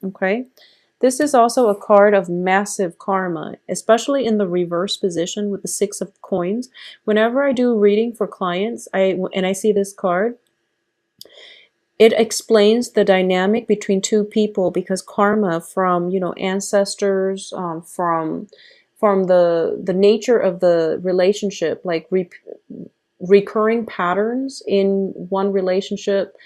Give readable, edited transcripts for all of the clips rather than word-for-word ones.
Okay. This is also a card of massive karma, especially in the reverse position with the Six of Coins. Whenever I do reading for clients, I see this card, it explains the dynamic between two people, because karma from, you know, ancestors, from the nature of the relationship, like recurring patterns in one relationship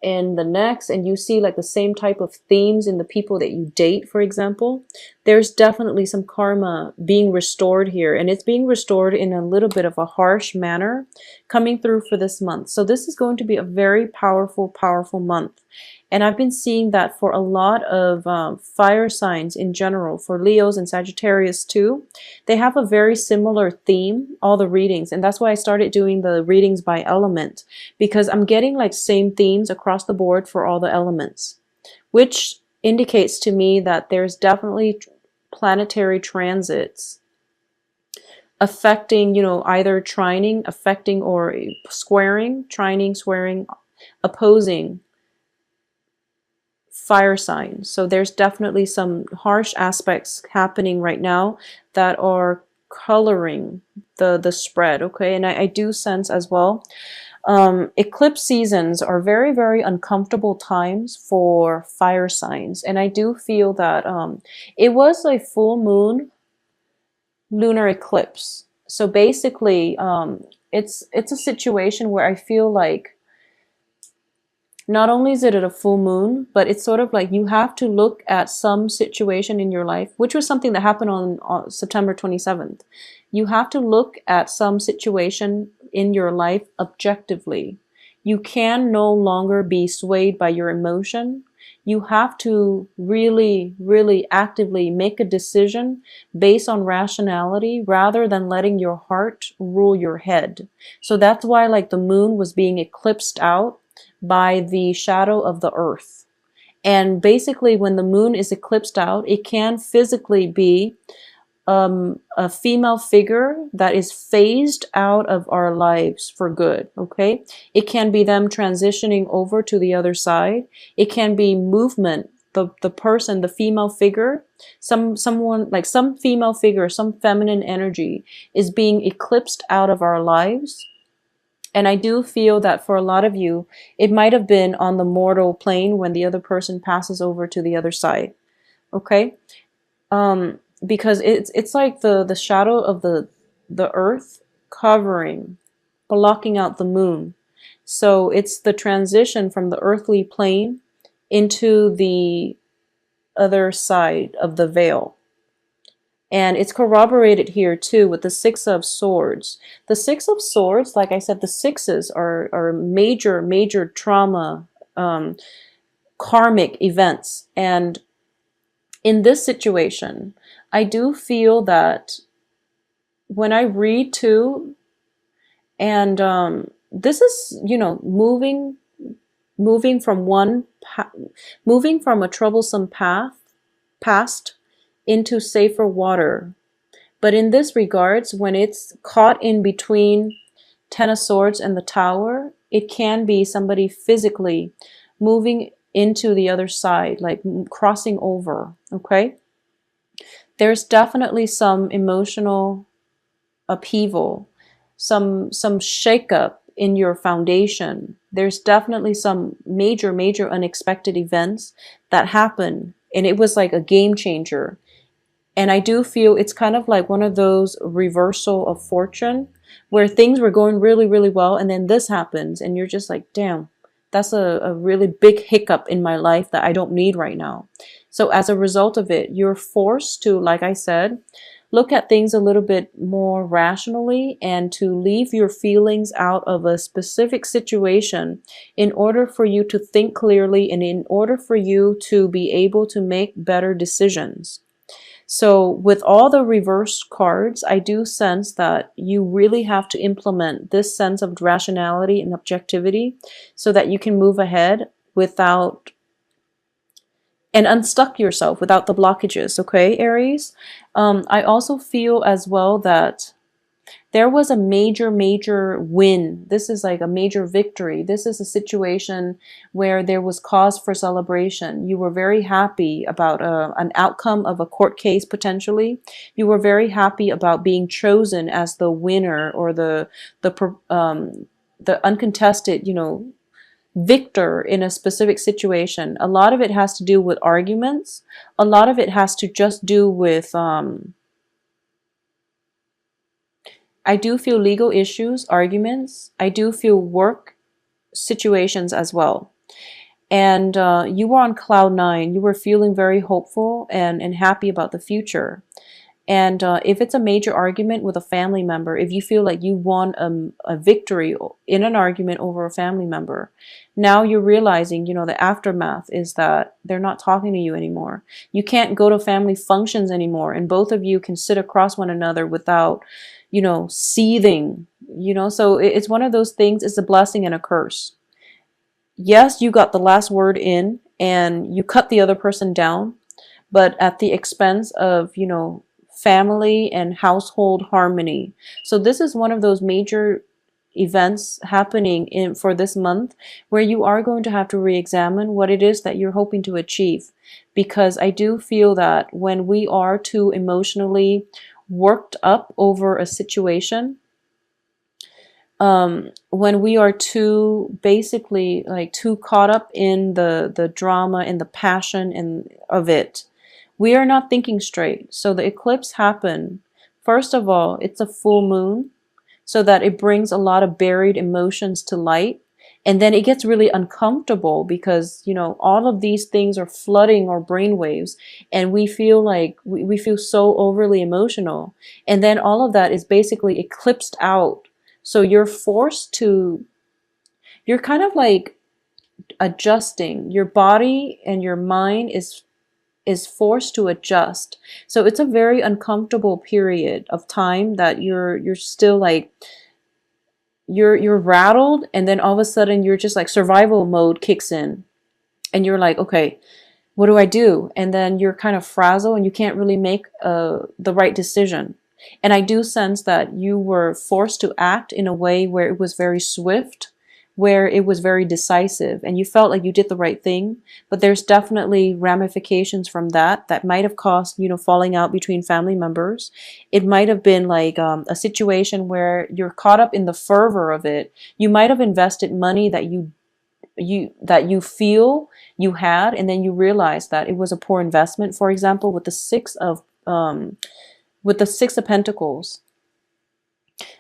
and the next, and you see like the same type of themes in the people that you date, for example, there's definitely some karma being restored here, and it's being restored in a little bit of a harsh manner coming through for this month. So this is going to be a very powerful month. And I've been seeing that for a lot of fire signs in general, for Leos and Sagittarius too. They have a very similar theme, all the readings. And that's why I started doing the readings by element, because I'm getting like same themes across the board for all the elements, which indicates to me that there's definitely planetary transits affecting, you know, either trining, affecting, or squaring, trining, squaring, opposing fire signs. So there's definitely some harsh aspects happening right now that are coloring the spread. Okay. And I do sense as well, eclipse seasons are very uncomfortable times for fire signs. And I do feel that it was a full moon lunar eclipse. So basically, it's a situation where I feel like not only is it a full moon, but it's sort of like you have to look at some situation in your life, which was something that happened on September 27th. You have to look at some situation in your life objectively. You can no longer be swayed by your emotion. You have to really actively make a decision based on rationality rather than letting your heart rule your head. So that's why like the moon was being eclipsed out by the shadow of the earth. And basically when the moon is eclipsed out, it can physically be a female figure that is phased out of our lives for good. Okay, it can be them transitioning over to the other side. It can be movement, the person, the female figure, someone like some female figure, some feminine energy is being eclipsed out of our lives. And I do feel that for a lot of you, it might have been on the mortal plane when the other person passes over to the other side. Okay? Because it's like the shadow of the earth covering, blocking out the moon. So it's the transition from the earthly plane into the other side of the veil. And it's corroborated here too with the Six of Swords. The Six of Swords, like I said, the sixes are major trauma, karmic events. And in this situation, I do feel that when I read too, and this is, you know, moving from moving from a troublesome past into safer water. But in this regards, when it's caught in between Ten of Swords and the Tower, it can be somebody physically moving into the other side, like crossing over. Okay, there's definitely some emotional upheaval, some shakeup in your foundation. There's definitely some major unexpected events that happen, and it was like a game changer. And I do feel it's kind of like one of those reversal of fortune where things were going really well, and then this happens and you're just like, damn, that's a really big hiccup in my life that I don't need right now. So as a result of it, you're forced to, like I said, look at things a little bit more rationally and to leave your feelings out of a specific situation in order for you to think clearly and in order for you to be able to make better decisions. So with all the reverse cards, I do sense that you really have to implement this sense of rationality and objectivity so that you can move ahead without and unstuck yourself without the blockages. Okay, Aries? I also feel as well that There was a major win. This is like a major victory. This is a situation where there was cause for celebration. You were very happy about an outcome of a court case potentially. You were very happy about being chosen as the winner, or the uncontested, victor in a specific situation. A lot of it has to do with arguments. A lot of it has to just do with, I do feel legal issues, arguments. I do feel work situations as well. And you were on cloud nine. You were feeling very hopeful and happy about the future. And if it's a major argument with a family member, if you feel like you won a victory in an argument over a family member, now you're realizing, the aftermath is that they're not talking to you anymore. You can't go to family functions anymore, and both of you can sit across one another without, seething, so it's one of those things. It's a blessing and a curse. Yes, you got the last word in and you cut the other person down, but at the expense of, family and household harmony. So this is one of those major events happening for this month, where you are going to have to re-examine what it is that you're hoping to achieve. Because I do feel that when we are too emotionally worked up over a situation, when we are too, basically, like, too caught up in the drama and the passion of it, we are not thinking straight. So the eclipse happened. First of all, it's a full moon, so that it brings a lot of buried emotions to light. And then it gets really uncomfortable because, all of these things are flooding our brainwaves, and we feel like we feel so overly emotional. And then all of that is basically eclipsed out. So you're kind of like adjusting. Your body and your mind is forced to adjust. So it's a very uncomfortable period of time that you're still like, you're rattled, and then all of a sudden you're just like, survival mode kicks in, and you're like, okay, what do I do? And then you're kind of frazzled and you can't really make the right decision. And I do sense that you were forced to act in a way where it was very swift, where it was very decisive, and you felt like you did the right thing. But there's definitely ramifications from that might have caused, falling out between family members. It might have been like a situation where you're caught up in the fervor of it. You might have invested money that you feel you had, and then you realize that it was a poor investment. For example, with the Six of Pentacles,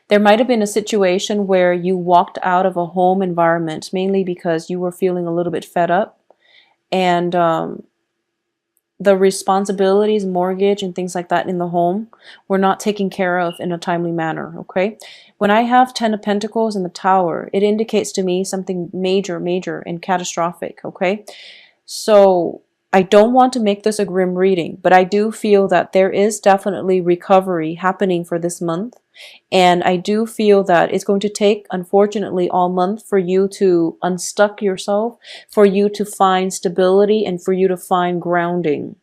there might have been a situation where you walked out of a home environment mainly because you were feeling a little bit fed up, and the responsibilities, mortgage and things like that in the home were not taken care of in a timely manner. Okay, when I have 10 of Pentacles in the Tower, it indicates to me something major and catastrophic. Okay, so I don't want to make this a grim reading, but I do feel that there is definitely recovery happening for this month. And I do feel that it's going to take, unfortunately, all month for you to unstuck yourself, for you to find stability, and for you to find grounding.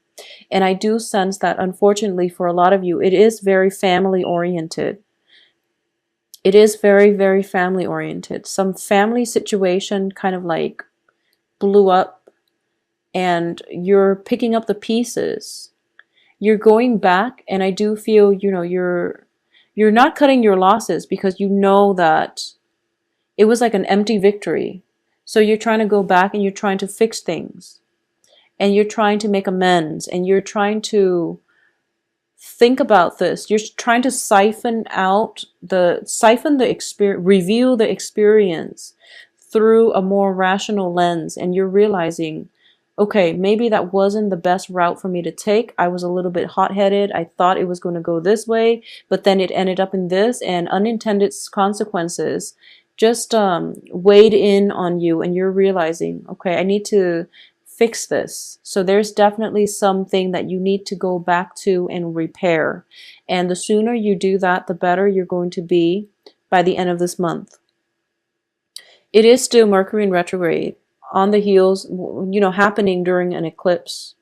And I do sense that, unfortunately, for a lot of you, it is very family oriented. It is very family oriented. Some family situation kind of like blew up, and you're picking up the pieces. You're going back, and I do feel, you're not cutting your losses, because you know that it was like an empty victory. So you're trying to go back and you're trying to fix things, and you're trying to make amends, and you're trying to think about this. You're trying to siphon the experience, review the experience through a more rational lens, and you're realizing, okay, maybe that wasn't the best route for me to take. I was a little bit hot-headed. I thought it was going to go this way, but then it ended up in this, and unintended consequences just weighed in on you, and you're realizing, okay, I need to fix this. So there's definitely something that you need to go back to and repair. And the sooner you do that, the better you're going to be by the end of this month. It is still Mercury in retrograde, on the heels, happening during an eclipse.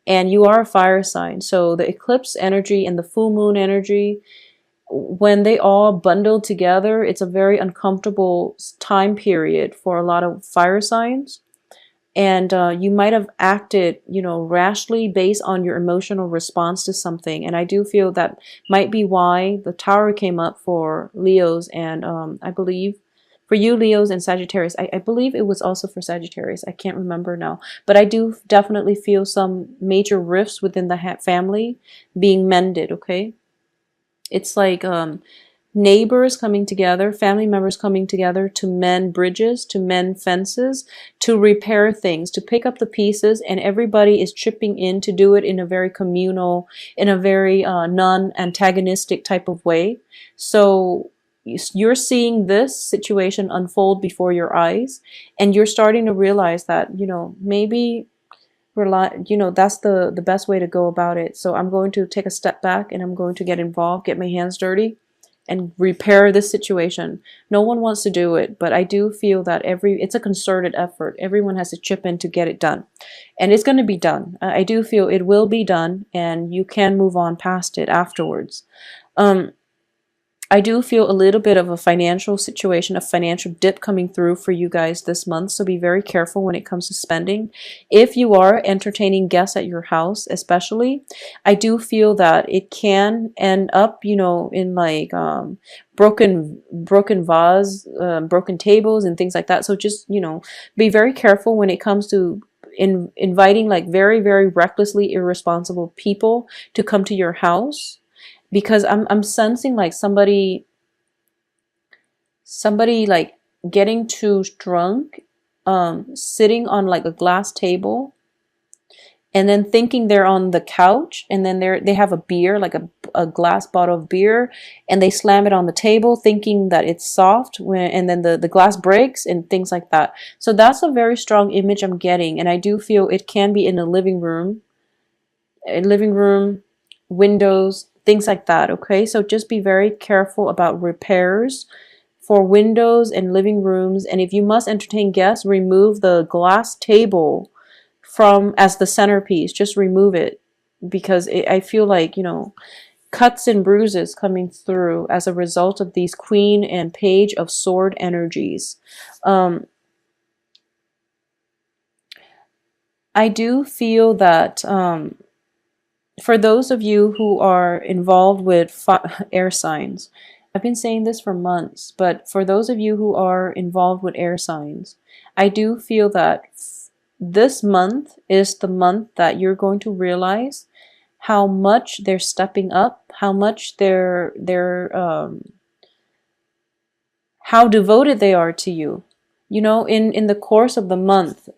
And you are a fire sign. So the eclipse energy and the full moon energy, when they all bundle together, it's a very uncomfortable time period for a lot of fire signs. And you might have acted, rashly based on your emotional response to something. And I do feel that might be why the tower came up for Leos, and I believe for you, Leos and Sagittarius. I believe it was also for Sagittarius. I can't remember now. But I do definitely feel some major rifts within the family being mended, okay? It's like neighbors coming together, family members coming together to mend bridges, to mend fences, to repair things, to pick up the pieces, and everybody is chipping in to do it in a very communal, in a very non-antagonistic type of way. So you're seeing this situation unfold before your eyes, and you're starting to realize that, maybe that's the best way to go about it. So I'm going to take a step back and I'm going to get involved, get my hands dirty, and repair this situation. No one wants to do it, but I do feel that it's a concerted effort. Everyone has to chip in to get it done, and it's going to be done. I do feel it will be done, and you can move on past it afterwards. I do feel a little bit of a financial situation, a financial dip coming through for you guys this month. So be very careful when it comes to spending. If you are entertaining guests at your house, especially, I do feel that it can end up, in like broken vase, broken tables and things like that. So just, be very careful when it comes to inviting like very, very recklessly irresponsible people to come to your house, because I'm sensing like somebody like getting too drunk, sitting on like a glass table, and then thinking they're on the couch, and then they have a beer, like a glass bottle of beer, and they slam it on the table thinking that it's soft, and then the glass breaks and things like that. So that's a very strong image I'm getting, and I do feel it can be in a living room, windows, things like that. Okay, so just be very careful about repairs for windows and living rooms. And if you must entertain guests, remove the glass table from as the centerpiece. Just remove it, because I feel like, cuts and bruises coming through as a result of these Queen and Page of Sword energies. I do feel that for those of you who are involved with air signs, I've been saying this for months, but for those of you who are involved with air signs, I do feel that this month is the month that you're going to realize how much they're stepping up, how much how devoted they are to you. In the course of the month,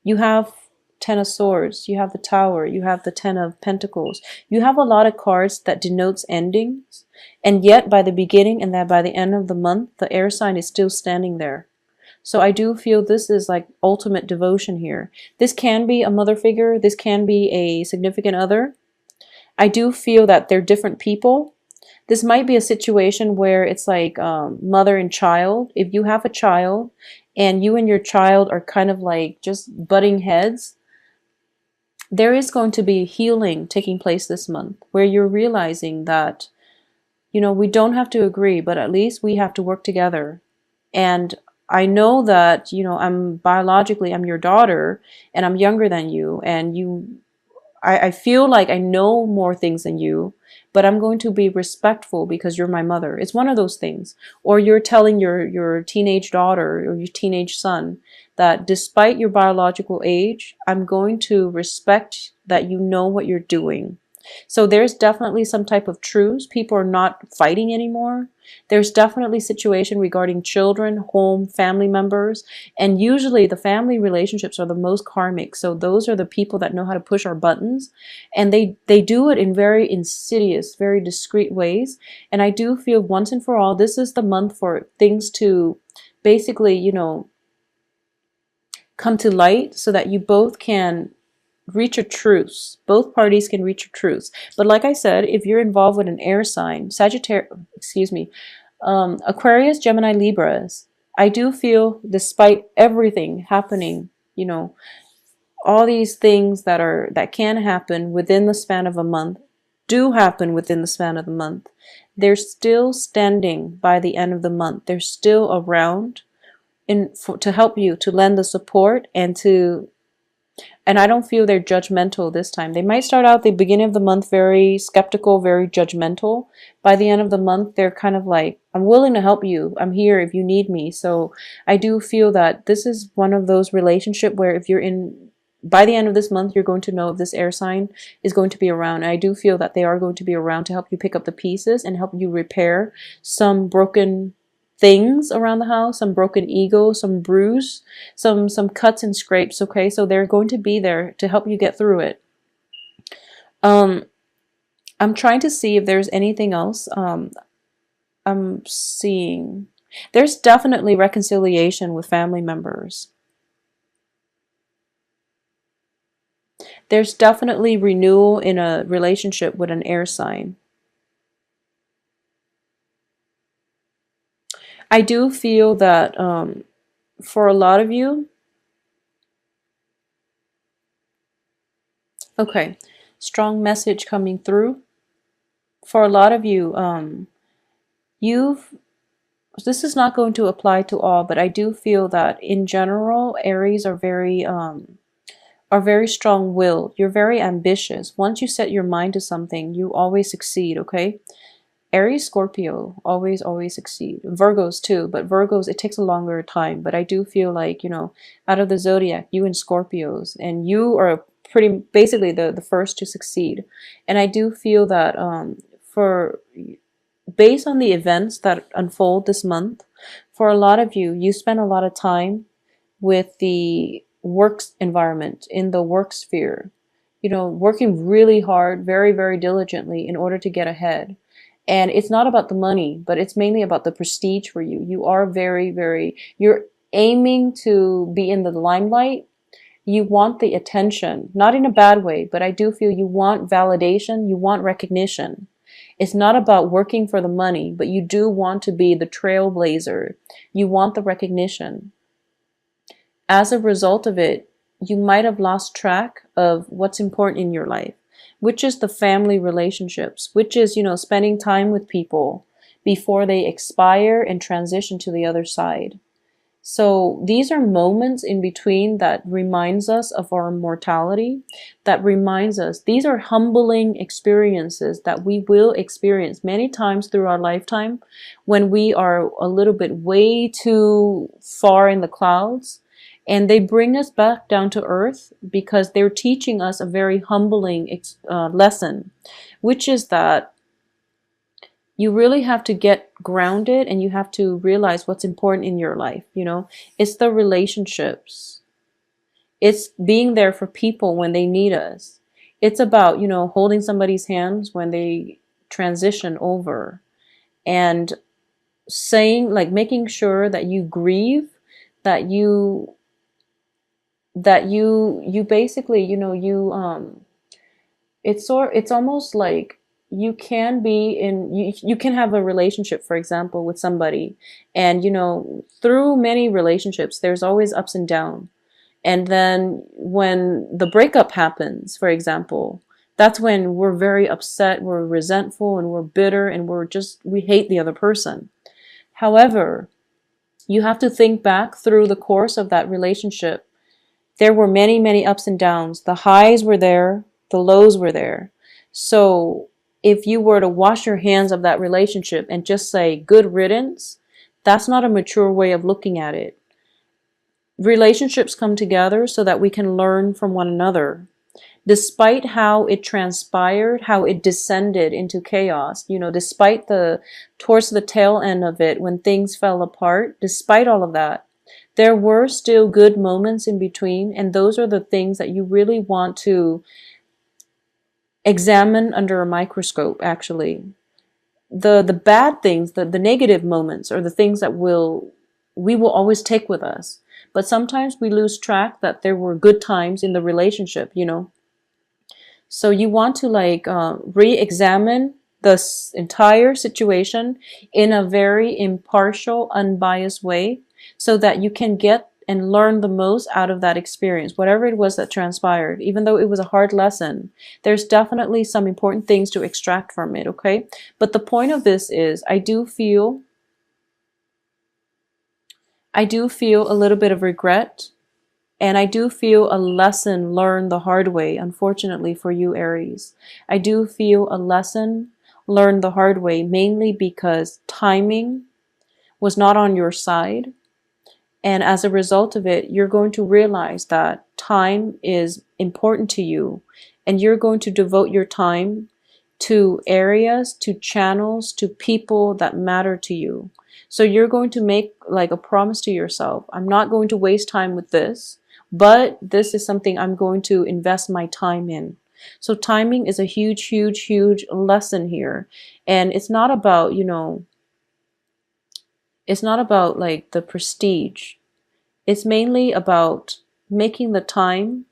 you have Ten of Swords, you have the Tower, you have the Ten of Pentacles. You have a lot of cards that denotes endings, and yet by the beginning and that by the end of the month, the air sign is still standing there. So I do feel this is like ultimate devotion here. This can be a mother figure, this can be a significant other. I do feel that they're different people. This might be a situation where it's like mother and child. If you have a child and you and your child are kind of like just butting heads, there is going to be healing taking place this month, where you're realizing that, we don't have to agree, but at least we have to work together. And I know that, I'm your daughter, and I'm younger than you, and I feel like I know more things than you, but I'm going to be respectful because you're my mother. It's one of those things. Or you're telling your teenage daughter or your teenage son that despite your biological age, I'm going to respect that you know what you're doing. So there's definitely some type of truce. People are not fighting anymore. There's definitely situation regarding children, home, family members, and usually the family relationships are the most karmic. So those are the people that know how to push our buttons, and they do it in very insidious, very discreet ways. And I do feel once and for all, this is the month for things to basically, come to light so that you both can reach a truce. Both parties can reach a truce. But like I said, if you're involved with an air sign, Aquarius, Gemini, Libras, I do feel despite everything happening, all these things that can happen within the span of a month, do happen within the span of the month, they're still standing by the end of the month. They're still around to help you, to lend the support, and I don't feel they're judgmental this time. They might start out the beginning of the month very skeptical, very judgmental. By the end of the month, they're kind of like, I'm willing to help you. I'm here if you need me. So I do feel that this is one of those relationships where if you're in, by the end of this month, you're going to know if this air sign is going to be around. And I do feel that they are going to be around to help you pick up the pieces and help you repair some broken things around the house, some broken ego, some bruise, some cuts and scrapes. Okay, so they're going to be there to help you get through it. I'm trying to see if there's anything else. I'm seeing there's definitely reconciliation with family members. There's definitely renewal in a relationship with an air sign. I do feel that for a lot of you, okay, strong message coming through. For a lot of you, you've, this is not going to apply to all, but I do feel that in general, Aries are very strong-willed. You're very ambitious. Once you set your mind to something, you always succeed, okay? Aries, Scorpio, always, always succeed. Virgos too, but Virgos, it takes a longer time. But I do feel like, out of the zodiac, you and Scorpios, and you are pretty, basically the first to succeed. And I do feel that for, based on the events that unfold this month, for a lot of you, you spend a lot of time with the works environment, in the work sphere, working really hard, very, very diligently in order to get ahead. And it's not about the money, but it's mainly about the prestige for you. You are very, very, you're aiming to be in the limelight. You want the attention, not in a bad way, but I do feel you want validation, you want recognition. It's not about working for the money, but you do want to be the trailblazer. You want the recognition. As a result of it, you might have lost track of what's important in your life, which is the family relationships, which is, spending time with people before they expire and transition to the other side. So these are moments in between that reminds us of our mortality, that reminds us, these are humbling experiences that we will experience many times through our lifetime when we are a little bit way too far in the clouds. And they bring us back down to earth because they're teaching us a very humbling lesson, which is that you really have to get grounded and you have to realize what's important in your life. It's the relationships. It's being there for people when they need us. It's about, holding somebody's hands when they transition over, and saying, like, making sure that you grieve, that you basically, it's almost like you can be in, you can have a relationship, for example, with somebody, and through many relationships there's always ups and downs. And then when the breakup happens, for example, that's when we're very upset, we're resentful, and we're bitter, and we hate the other person. However, you have to think back through the course of that relationship. There were many, many ups and downs. The highs were there, the lows were there. So if you were to wash your hands of that relationship and just say, good riddance, that's not a mature way of looking at it. Relationships come together so that we can learn from one another. Despite how it transpired, how it descended into chaos, despite towards the tail end of it, when things fell apart, despite all of that, there were still good moments in between, and those are the things that you really want to examine under a microscope, actually. The bad things, the negative moments, are the things that we will always take with us. But sometimes we lose track that there were good times in the relationship, So you want to re-examine this entire situation in a very impartial, unbiased way, so that you can get and learn the most out of that experience, whatever it was that transpired, even though it was a hard lesson. There's definitely some important things to extract from it, okay? But the point of this is I do feel a little bit of regret, and I do feel a lesson learned the hard way, unfortunately for you, Aries. I do feel a lesson learned the hard way, mainly because timing was not on your side. And as a result of it, you're going to realize that time is important to you, and you're going to devote your time to areas, to channels, to people that matter to you. So you're going to make like a promise to yourself. I'm not going to waste time with this, but this is something I'm going to invest my time in. So timing is a huge, huge, huge lesson here. And it's not about, it's not about like the prestige. It's mainly about making the time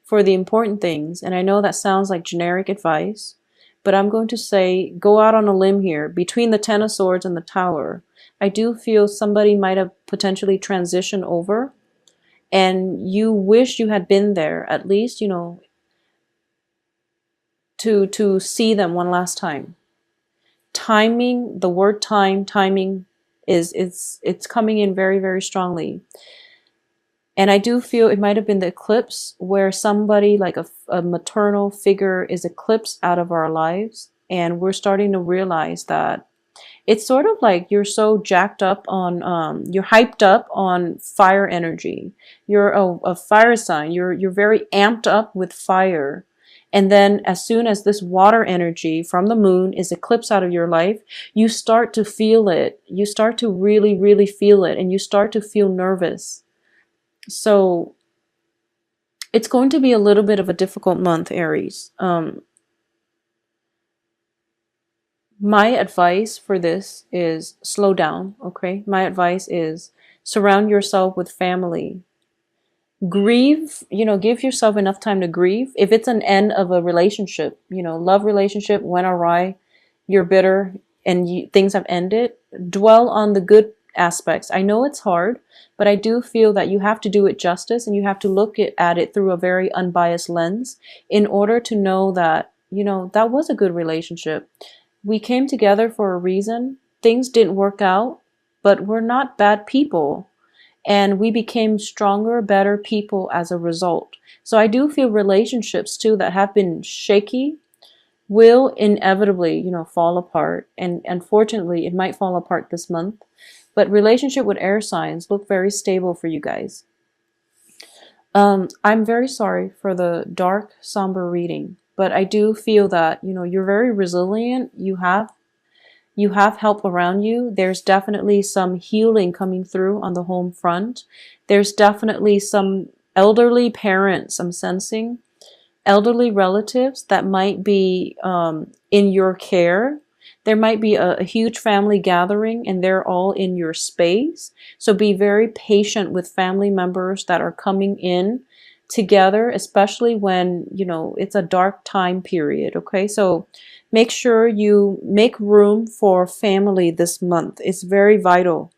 for the important things. And I know that sounds like generic advice, but I'm going to say, go out on a limb here. Between the Ten of Swords and the Tower, I do feel somebody might have potentially transitioned over, and you wish you had been there, at least, to see them one last time. Timing, the word timing it's coming in very, very strongly. And I do feel it might have been the eclipse where somebody like a maternal figure is eclipsed out of our lives. And we're starting to realize that it's sort of like you're so jacked up on, you're hyped up on fire energy. You're a fire sign. You're very amped up with fire. And then as soon as this water energy from the moon is eclipsed out of your life, you start to feel it. You start to really, really feel it. And you start to feel nervous. So it's going to be a little bit of a difficult month, Aries. My advice for this is slow down, okay? My advice is surround yourself with family. Grieve, give yourself enough time to grieve. If it's an end of a relationship, love relationship went awry, you're bitter, and things have ended, dwell on the good aspects. I know it's hard, but I do feel that you have to do it justice, and you have to look at it through a very unbiased lens in order to know that, that was a good relationship. We came together for a reason. Things didn't work out, but we're not bad people. And we became stronger, better people as a result. So I do feel relationships too that have been shaky will inevitably, fall apart. And unfortunately, it might fall apart this month. But relationship with air signs look very stable for you guys. I'm very sorry for the dark, somber reading, but I do feel that, you're very resilient. You have help around you. There's definitely some healing coming through on the home front. There's definitely some elderly parents, I'm sensing, elderly relatives that might be in your care. There might be a huge family gathering and they're all in your space. So be very patient with family members that are coming in together, especially when, it's a dark time period. Okay, so make sure you make room for family this month. It's very vital.